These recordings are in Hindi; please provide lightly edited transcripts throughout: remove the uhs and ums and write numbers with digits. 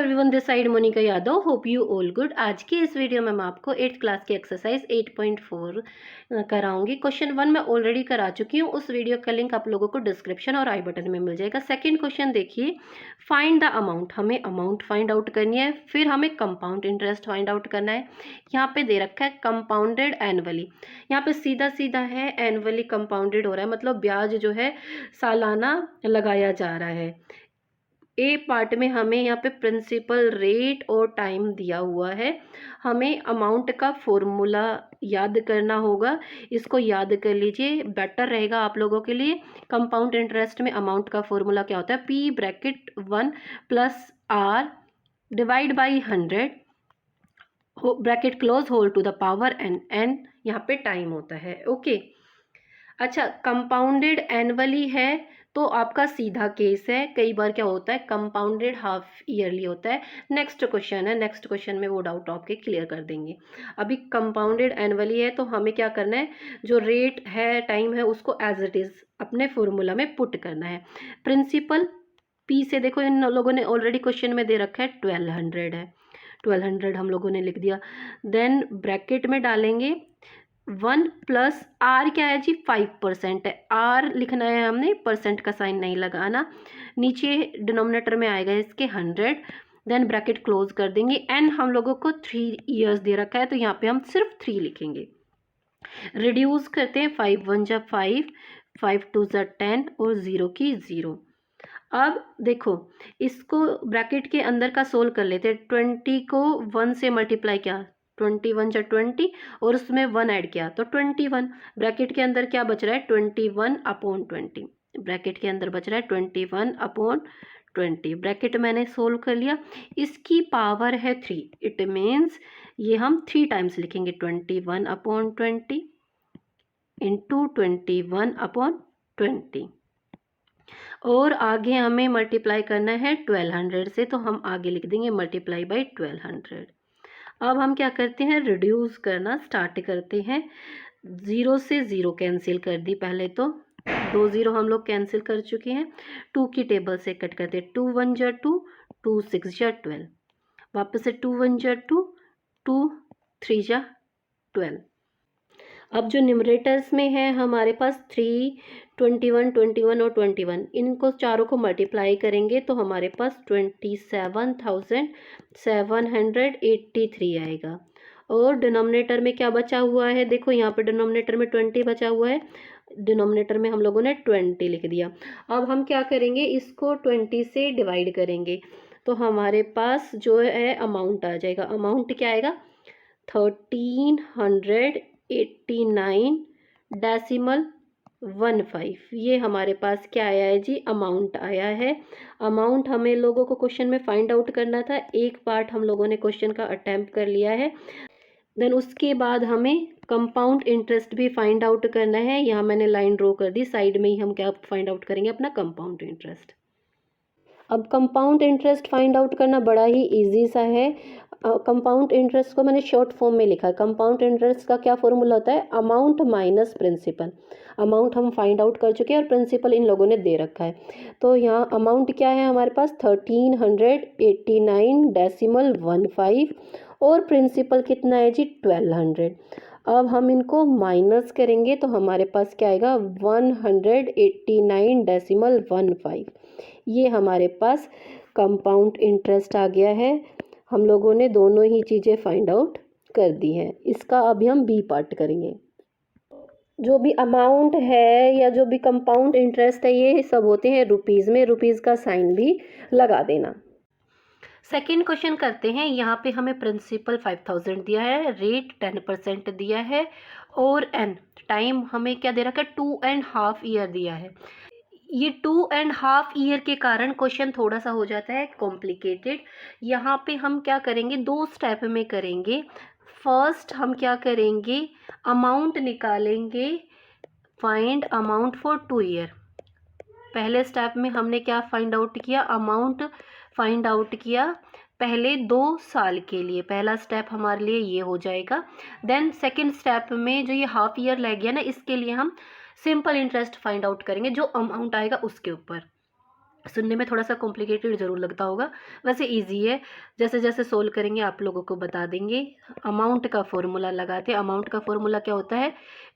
Everyone, this side Monika Yadav. Hope you all good. आज की इस वीडियो में मैं आपको 8th क्लास की एक्सरसाइज 8.4 कराऊंगी। क्वेश्चन 1 मैं ऑलरेडी करा चुकी हूँ। उस वीडियो का लिंक आप लोगों को डिस्क्रिप्शन और आई बटन में मिल जाएगा। सेकंड क्वेश्चन देखिए, फाइंड द अमाउंट। हमें अमाउंट फाइंड आउट करनी है, फिर हमें कंपाउंड इंटरेस्ट फाइंड आउट करना है। यहाँ पे दे रखा है कंपाउंडेड एनुअली। यहाँ पे सीधा सीधा है एनुअली कंपाउंडेड हो रहा है, मतलब ब्याज जो है सालाना लगाया जा रहा है। ए पार्ट में हमें यहाँ पे प्रिंसिपल रेट और टाइम दिया हुआ है। हमें अमाउंट का फॉर्मूला याद करना होगा। इसको याद कर लीजिए, बेटर रहेगा आप लोगों के लिए। कंपाउंड इंटरेस्ट में अमाउंट का फॉर्मूला क्या होता है? P bracket 1 plus R divide by 100 bracket close whole to the power N यहाँ पे टाइम होता है। ओके, अच्छा, कंपाउंडेड एनुअली है तो आपका सीधा केस है। कई बार क्या होता है, कंपाउंडेड हाफ ईयरली होता है। नेक्स्ट क्वेश्चन है, नेक्स्ट क्वेश्चन में वो डाउट आपके क्लियर कर देंगे। अभी कंपाउंडेड एनुअली है तो हमें क्या करना है, जो रेट है टाइम है उसको एज इट इज अपने फॉर्मूला में पुट करना है। प्रिंसिपल पी से देखो, इन लोगों ने ऑलरेडी क्वेश्चन में दे रखा है 1200 है, 1200 हम लोगों ने लिख दिया। देन ब्रैकेट में डालेंगे 1 प्लस आर क्या है जी, 5% है। आर लिखना है हमने, परसेंट का साइन नहीं लगाना। नीचे डिनोमिनेटर में आएगा इसके 100। देन ब्रैकेट क्लोज कर देंगे। एन हम लोगों को 3 ईयर्स दे रखा है तो यहाँ पे हम सिर्फ 3 लिखेंगे। रिड्यूस करते हैं, 5 1 जा 5, 5 2 जा 10 और 0 की 0। अब देखो, इसको ब्रैकेट के अंदर का सोल्व कर लेते हैं। 20 को 1 से मल्टीप्लाई किया, 21 जा 20 और उसमें 1 ऐड किया तो 21। ब्रैकेट के अंदर क्या बच रहा है, 21 अपॉन 20। ब्रैकेट के अंदर बच रहा है 21 अपॉन 20। ब्रैकेट मैंने सोल्व कर लिया। इसकी पावर है 3, इट मीन्स ये हम 3 टाइम्स लिखेंगे। 21 अपॉन 20 इंटू 21 अपॉन 20। और आगे हमें मल्टीप्लाई करना है 1200 से, तो हम आगे लिख देंगे मल्टीप्लाई बाई 1200। अब हम क्या करते हैं, रिड्यूस करना स्टार्ट करते हैं। 0 से 0 कैंसिल कर दी पहले तो, 2 0 हम लोग कैंसिल कर चुके हैं। 2 की टेबल से कट करते, 2 1 जा 2, 2 6 जा 12, वापस से 2 1 जा 2, 2 3 जा 12। अब जो न्यूमरेटर्स में है हमारे पास 3, 21, 21 और 21, इनको चारों को मल्टीप्लाई करेंगे तो हमारे पास 27,783 आएगा। और डिनोमिनेटर में क्या बचा हुआ है, देखो यहाँ पे डिनोमिनेटर में 20 बचा हुआ है, डिनोमिनेटर में हम लोगों ने 20 लिख दिया। अब हम क्या करेंगे, इसको 20 से डिवाइड करेंगे तो हमारे पास जो है अमाउंट आ जाएगा। अमाउंट क्या आएगा, 1389.15। ये हमारे पास क्या आया है जी, अमाउंट आया है। अमाउंट हमें लोगों को क्वेश्चन में फाइंड आउट करना था। एक पार्ट हम लोगों ने क्वेश्चन का अटेम्प्ट कर लिया है। देन उसके बाद हमें कंपाउंड इंटरेस्ट भी फाइंड आउट करना है। यहाँ मैंने लाइन ड्रॉ कर दी, साइड में ही हम क्या फाइंड आउट करेंगे, अपना कंपाउंड इंटरेस्ट। अब कंपाउंड इंटरेस्ट फाइंड आउट करना बड़ा ही इजी सा है। कंपाउंड इंटरेस्ट को मैंने शॉर्ट फॉर्म में लिखा है। कंपाउंड इंटरेस्ट का क्या फॉर्मूला होता है, अमाउंट माइनस प्रिंसिपल। अमाउंट हम फाइंड आउट कर चुके हैं और प्रिंसिपल इन लोगों ने दे रखा है। तो यहाँ अमाउंट क्या है हमारे पास, 1389.15 और प्रिंसिपल कितना है जी, 1200। अब हम इनको माइनस करेंगे तो हमारे पास क्या आएगा, 189.15। ये हमारे पास कंपाउंड इंटरेस्ट आ गया है। हम लोगों ने दोनों ही चीज़ें फाइंड आउट कर दी हैं। इसका अभी हम बी पार्ट करेंगे। जो भी अमाउंट है या जो भी कंपाउंड इंटरेस्ट है ये सब होते हैं रुपीज़ में, रुपीज़ का साइन भी लगा देना। सेकेंड क्वेश्चन करते हैं। यहाँ पे हमें प्रिंसिपल 5000 दिया है, रेट 10% दिया है और एन टाइम हमें क्या दे रखा है, 2.5 ईयर दिया है। ये 2.5 ईयर के कारण क्वेश्चन थोड़ा सा हो जाता है कॉम्प्लिकेटेड। यहाँ पे हम क्या करेंगे, 2 स्टेप में करेंगे। फर्स्ट हम क्या करेंगे, अमाउंट निकालेंगे, फाइंड अमाउंट फॉर 2 ईयर। पहले स्टेप में हमने क्या फाइंड आउट किया, अमाउंट फाइंड आउट किया पहले 2 साल के लिए। पहला स्टेप हमारे लिए ये हो जाएगा। देन सेकंड स्टेप में जो ये हाफ ईयर लग गया ना, इसके लिए हम सिंपल इंटरेस्ट फाइंड आउट करेंगे, जो अमाउंट आएगा उसके ऊपर। सुनने में थोड़ा सा कॉम्प्लिकेटेड ज़रूर लगता होगा, वैसे इजी है। जैसे जैसे सोल्व करेंगे आप लोगों को बता देंगे। अमाउंट का फॉर्मूला लगाते हैं। अमाउंट का फॉर्मूला क्या होता है,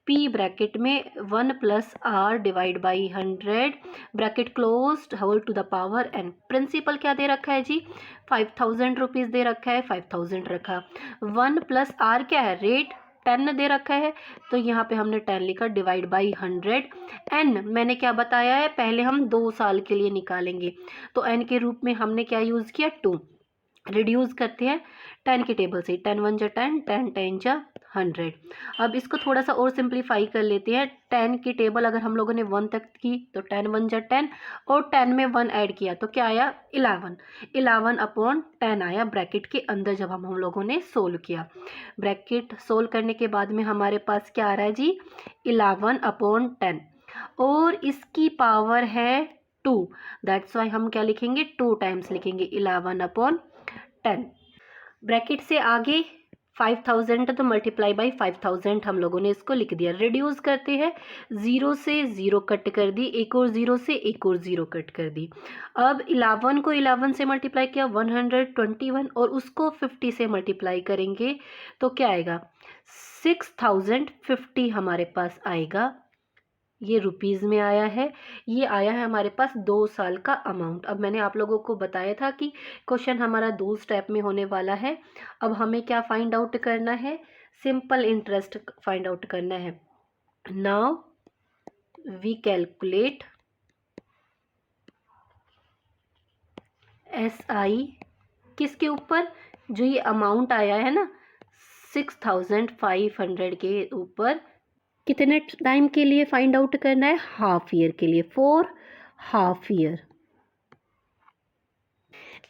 पी ब्रैकेट में 1 + r divide by 100 bracket closed whole to the power n। Principal क्या दे रखा है जी, 5000 रुपीज़ दे रखा है, 5000 रखा। 1 + r क्या है, रेट 10 दे रखा है, तो यहाँ पे हमने 10 लिखा डिवाइड बाई 100। n मैंने क्या बताया है, पहले हम 2 साल के लिए निकालेंगे, तो n के रूप में हमने क्या यूज़ किया, 2। रिड्यूस करते हैं 10 की टेबल से, 10 1 जा 10, 10 10 जा 100। अब इसको थोड़ा सा और सिंप्लीफाई कर लेते हैं। 10 की टेबल अगर हम लोगों ने 1 तक की तो 10 1 जा 10, और 10 में 1 ऐड किया तो क्या आया, 11। 11/10 आया ब्रैकेट के अंदर जब हम लोगों ने सोल्व किया। ब्रैकेट सोल्व करने के बाद में हमारे पास क्या आ रहा है जी, 11/10, और इसकी पावर है 2। दैट्स वाई हम क्या लिखेंगे, 2 टाइम्स लिखेंगे, 11/10। ब्रैकेट से आगे 5000 तो मल्टीप्लाई बाई 5000 हम लोगों ने इसको लिख दिया। रिड्यूस करते हैं, 0 से 0 कट कर दी, एक और 0 से एक और 0 कट कर दी। अब 11 को 11 से मल्टीप्लाई किया 121, और उसको 50 से मल्टीप्लाई करेंगे तो क्या आएगा, 6050 हमारे पास आएगा। ये रुपीज़ में आया है। ये आया है हमारे पास 2 साल का अमाउंट। अब मैंने आप लोगों को बताया था कि क्वेश्चन हमारा 2 स्टेप में होने वाला है। अब हमें क्या फाइंड आउट करना है, सिंपल इंटरेस्ट फाइंड आउट करना है। नाउ वी कैलकुलेट SI किसके ऊपर, जो ये अमाउंट आया है ना 6500 के ऊपर। कितने टाइम के लिए फाइंड आउट करना है, हाफ ईयर के लिए, फॉर हाफ ईयर।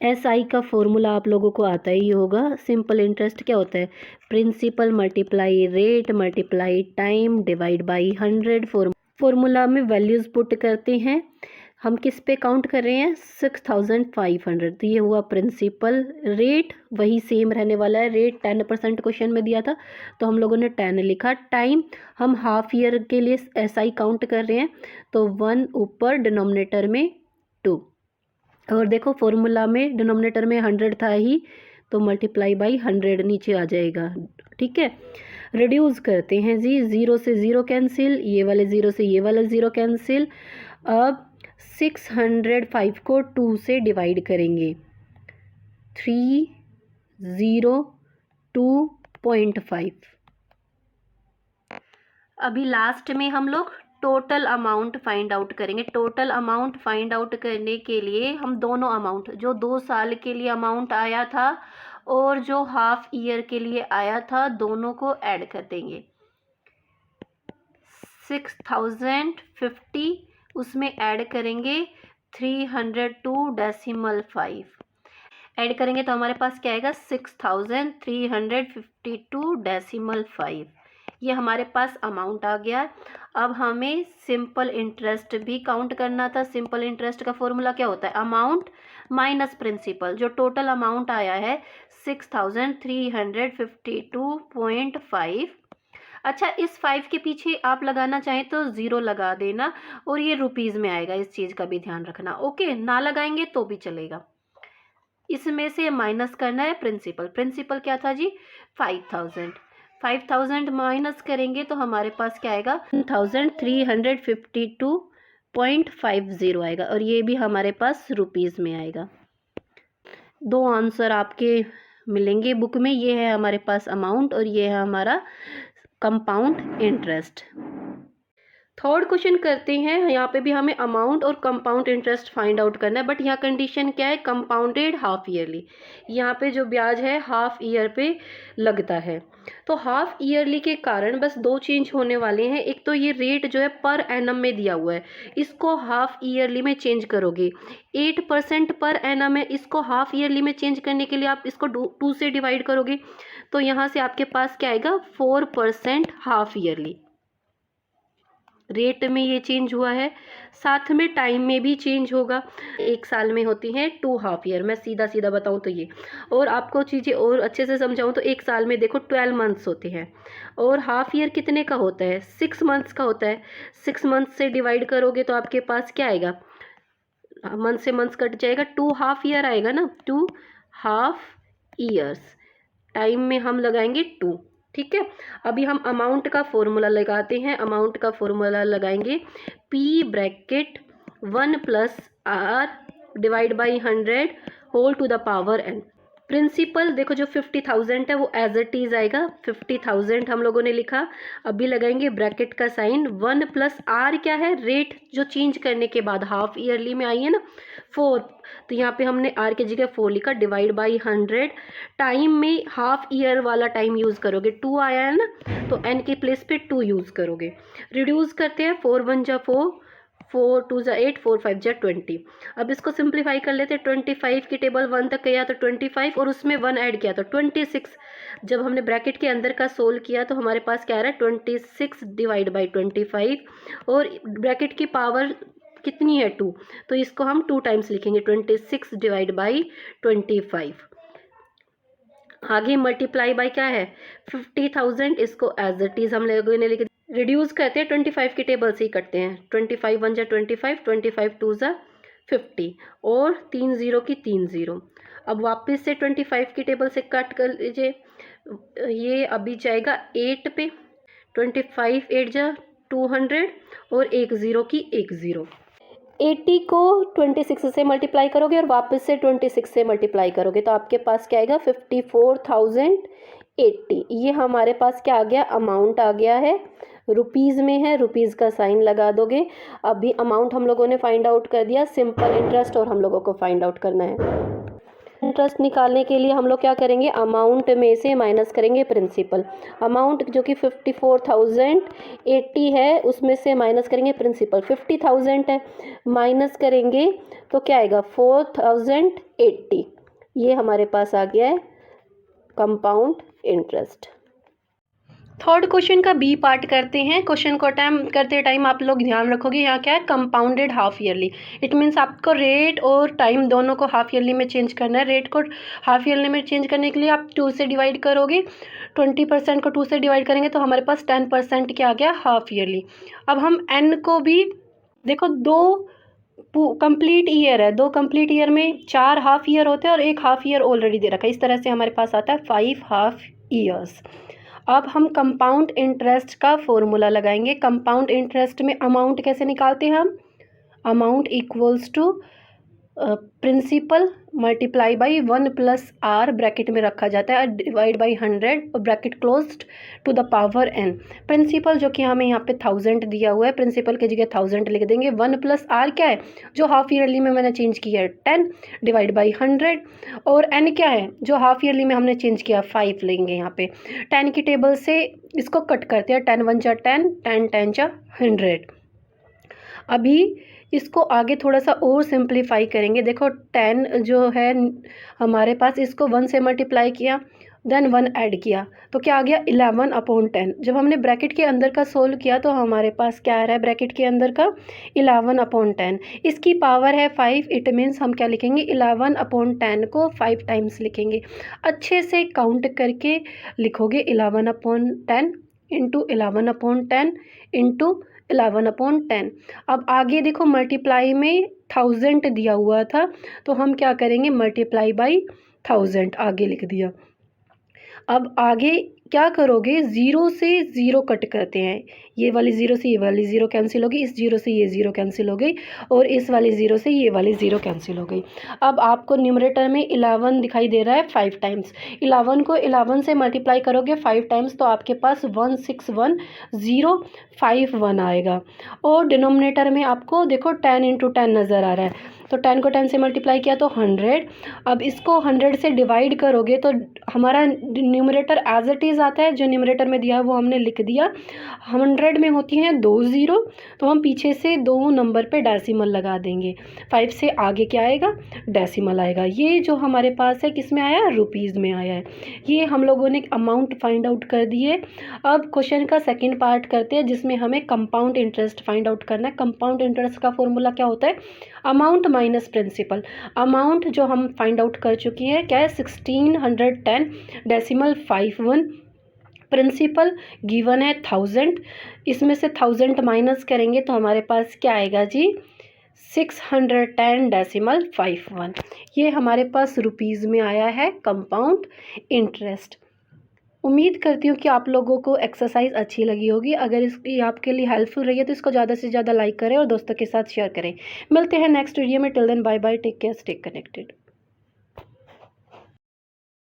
SI का फॉर्मूला आप लोगों को आता ही होगा। सिंपल इंटरेस्ट क्या होता है, principal multiply rate multiply time divide by 100। Formula में वैल्यूज़ पुट करते हैं। हम किस पे काउंट कर रहे हैं, 6500, तो ये हुआ प्रिंसिपल। रेट वही सेम रहने वाला है, रेट 10% क्वेश्चन में दिया था तो हम लोगों ने 10 लिखा। टाइम हम हाफ ईयर के लिए SI काउंट कर रहे हैं, तो 1 ऊपर डिनोमिनेटर में 2, और देखो फॉर्मूला में डिनोमिनेटर में 100 था ही, तो मल्टीप्लाई बाई 100 नीचे आ जाएगा। ठीक है, रिड्यूस करते हैं जी, 0 से 0 कैंसिल, ये वाले 0 से ये वाला 0 कैंसिल। अब 605 को 2 से डिवाइड करेंगे, 302.5। अभी लास्ट में हम लोग टोटल अमाउंट फाइंड आउट करेंगे। टोटल अमाउंट फाइंड आउट करने के लिए हम दोनों अमाउंट, जो 2 साल के लिए अमाउंट आया था और जो हाफ ईयर के लिए आया था, दोनों को ऐड कर देंगे। 6050 उसमें ऐड करेंगे 302.5, ऐड करेंगे तो हमारे पास क्या आएगा, 6352.5। ये हमारे पास अमाउंट आ गया। अब हमें सिंपल इंटरेस्ट भी काउंट करना था। सिंपल इंटरेस्ट का फॉर्मूला क्या होता है, अमाउंट माइनस प्रिंसिपल। जो टोटल अमाउंट आया है 6352.5। अच्छा, इस 5 के पीछे आप लगाना चाहें तो 0 लगा देना, और ये रुपीज़ में आएगा, इस चीज़ का भी ध्यान रखना। ओके, ना लगाएंगे तो भी चलेगा। इसमें से माइनस करना है प्रिंसिपल। प्रिंसिपल क्या था जी, 5000। 5000 माइनस करेंगे तो हमारे पास क्या आएगा, 1352.50 आएगा, और ये भी हमारे पास रुपीज़ में आएगा। 2 आंसर आपके मिलेंगे बुक में। ये है हमारे पास अमाउंट और ये है हमारा कंपाउंड इंटरेस्ट। थर्ड क्वेश्चन करते हैं। यहाँ पे भी हमें अमाउंट और कंपाउंड इंटरेस्ट फाइंड आउट करना है, बट यहाँ कंडीशन क्या है, कंपाउंडेड हाफ ईयरली। यहाँ पे जो ब्याज है हाफ ईयर पे लगता है, तो हाफ ईयरली के कारण बस 2 चेंज होने वाले हैं। एक तो ये रेट जो है पर एनम में दिया हुआ है, इसको हाफ ईयरली में चेंज करोगे। 8% पर एनम है, इसको हाफ ईयरली में चेंज करने के लिए आप इसको 2 से डिवाइड करोगे, तो यहाँ से आपके पास क्या आएगा, 4% हाफ ईयरली। रेट में ये चेंज हुआ है, साथ में टाइम में भी चेंज होगा। 1 साल में होती हैं 2 हाफ ईयर, मैं सीधा सीधा बताऊं तो ये, और आपको चीज़ें और अच्छे से समझाऊं तो 1 साल में देखो 12 मंथ्स होते हैं, और हाफ ईयर कितने का होता है, 6 मंथ्स का होता है। 6 मंथ्स से डिवाइड करोगे तो आपके पास क्या आएगा, मंथ से मंथ कट जाएगा, 2 हाफ ईयर आएगा ना, 2 हाफ ईयर्स, टाइम में हम लगाएंगे 2। ठीक है, अभी हम अमाउंट का फॉर्मूला लगाते हैं। अमाउंट का फॉर्मूला लगाएंगे P bracket 1 plus R divide by 100 whole to the power n। Principal देखो जो 50,000 है वो एज इट इज आएगा, 50,000 हम लोगों ने लिखा। अभी लगाएंगे ब्रैकेट का साइन, 1 प्लस आर क्या है, रेट जो चेंज करने के बाद हाफ ईयरली में आई है ना 4, तो यहाँ पे हमने आर की जगह 4 लिखा, डिवाइड बाई 100। टाइम में हाफ ईयर वाला टाइम यूज़ करोगे, 2 आया है ना, तो एन के प्लेस पे 2 यूज़ करोगे। रिड्यूस करते हैं, 4 1 जा 4, 4 2 जा 8, 4 5 जा 20। अब इसको सिंप्लीफाई कर लेते हैं, 25 की टेबल 1 तक गया तो 25 और उसमें 1 ऐड किया तो 26। जब हमने ब्रैकेट के अंदर का सोल्व किया तो हमारे पास क्या आ रहा है, 26 डिवाइड बाई 25, और ब्रैकेट की पावर कितनी है 2, तो इसको हम 2 टाइम्स लिखेंगे, 26 डिवाइड बाई 25। आगे मल्टीप्लाई बाई क्या है 50,000, इसको एज इट इज हम लोगों ने लिख, रिड्यूस करते हैं 25 की टेबल से ही करते हैं, 25 1 जा 25, 25 2 जा 50 और 3 0 की 3 0। अब वापस से 25 की टेबल से कट कर लीजिए, ये अभी जाएगा 8 पे, 25 8 जा 200 और 1 0 की 1 0। 80 को 26 से मल्टीप्लाई करोगे और वापस से 26 से मल्टीप्लाई करोगे तो आपके पास क्या आएगा 54,080। ये हमारे पास क्या आ गया, अमाउंट आ गया है, रुपीज़ में है, रुपीज़ का साइन लगा दोगे। अभी अमाउंट हम लोगों ने फाइंड आउट कर दिया, सिंपल इंटरेस्ट और हम लोगों को फाइंड आउट करना है। इंटरेस्ट निकालने के लिए हम लोग क्या करेंगे, अमाउंट में से माइनस करेंगे प्रिंसिपल। अमाउंट जो कि 54,080 है उसमें से माइनस करेंगे प्रिंसिपल, 50,000 है, माइनस करेंगे तो क्या आएगा 4,080। ये हमारे पास आ गया है कंपाउंड इंटरेस्ट। थर्ड क्वेश्चन का बी पार्ट करते हैं। क्वेश्चन को अटेम्प्ट करते टाइम आप लोग ध्यान रखोगे, यहाँ क्या है compounded half yearly. It means आपको रेट और टाइम दोनों को हाफ ईयरली में चेंज करना है। रेट को हाफ ईयरली में चेंज करने के लिए आप 2 से डिवाइड करोगे, 20% को 2 से डिवाइड करेंगे तो हमारे पास 10% क्या आ गया हाफ ईयरली। अब हम एन को भी देखो, 2 कंप्लीट ईयर है, 2 कंप्लीट ईयर में 4 हाफ ईयर होते हैं और 1 हाफ ईयर ऑलरेडी दे रखा है, इस तरह से हमारे पास आता है 5 हाफ ईयर्स। अब हम कंपाउंड इंटरेस्ट का फॉर्मूला लगाएंगे। कंपाउंड इंटरेस्ट में अमाउंट कैसे निकालते हैं हम, amount equals to principal multiply by 1 plus R bracket में रखा जाता है, डिवाइड बाई 100 और bracket closed to the power n। Principal जो कि हमें यहाँ पे 1000 दिया हुआ है, प्रिंसिपल की जगह 1000 लिख देंगे। 1 प्लस आर क्या है, जो हाफ ईयरली में मैंने चेंज किया है 10 डिवाइड बाई 100, और n क्या है जो हाफ ईयरली में हमने चेंज किया 5 लेंगे। यहाँ पे 10 की टेबल से इसको कट करते हैं, 10 1 जा 10, 10 10 जा 100। अभी इसको आगे थोड़ा सा और सिंप्लीफाई करेंगे। देखो 10 जो है हमारे पास, इसको 1 से मल्टीप्लाई किया, देन 1 ऐड किया तो क्या आ गया 11/10। जब हमने ब्रैकेट के अंदर का सोल्व किया तो हमारे पास क्या आ रहा है, ब्रैकेट के अंदर का 11/10, इसकी पावर है 5। इट मीन्स हम क्या लिखेंगे, 11/10 को 5 टाइम्स लिखेंगे। अच्छे से काउंट करके लिखोगे, 11/10 इंटू 11/10 इंटू 11/10। अब आगे देखो मल्टीप्लाई में 1000 दिया हुआ था तो हम क्या करेंगे, मल्टीप्लाई बाई 1000 आगे लिख दिया। अब आगे क्या करोगे, 0 से 0 कट करते हैं, ये वाली 0 से ये वाली 0 कैंसिल हो गई, इस 0 से ये 0 कैंसिल हो गई और इस वाली 0 से ये वाली 0 कैंसिल हो गई। अब आपको न्यूमरेटर में 11 दिखाई दे रहा है 5 टाइम्स। 11 को 11 से मल्टीप्लाई करोगे 5 टाइम्स तो आपके पास 161,051 आएगा। और डिनोमिनेटर में आपको देखो 10 इंटू 10 नज़र आ रहा है, तो 10 को 10 से मल्टीप्लाई किया तो 100। अब इसको 100 से डिवाइड करोगे तो हमारा न्यूमरेटर एज इट इज़ आता है, जो न्यूमरेटर में दिया है वो हमने लिख दिया। 100 में होती हैं 2 0, तो हम पीछे से 2 नंबर पे डेसिमल लगा देंगे। 5 से आगे क्या आएगा, डेसिमल आएगा। ये जो हमारे पास है किस में आया, रुपीज़ में आया है। ये हम लोगों ने अमाउंट फाइंड आउट कर दिए। अब क्वेश्चन का सेकेंड पार्ट करते हैं जिसमें हमें कंपाउंड इंटरेस्ट फाइंड आउट करना है। कंपाउंड इंटरेस्ट का फॉर्मूला क्या होता है, अमाउंट माइनस प्रिंसिपल। अमाउंट जो हम फाइंड आउट कर चुकी है क्या है 1610.51। प्रिंसिपल गिवन है 1000, इसमें से 1000 माइनस करेंगे तो हमारे पास क्या आएगा जी 610.51। ये हमारे पास रुपीज़ में आया है कंपाउंड इंटरेस्ट। उम्मीद करती हूँ कि आप लोगों को एक्सरसाइज अच्छी लगी होगी। अगर इसकी आपके लिए हेल्पफुल रही है तो इसको ज़्यादा से ज़्यादा लाइक करें और दोस्तों के साथ शेयर करें। मिलते हैं नेक्स्ट वीडियो में। Till then bye bye, take care, stay connected.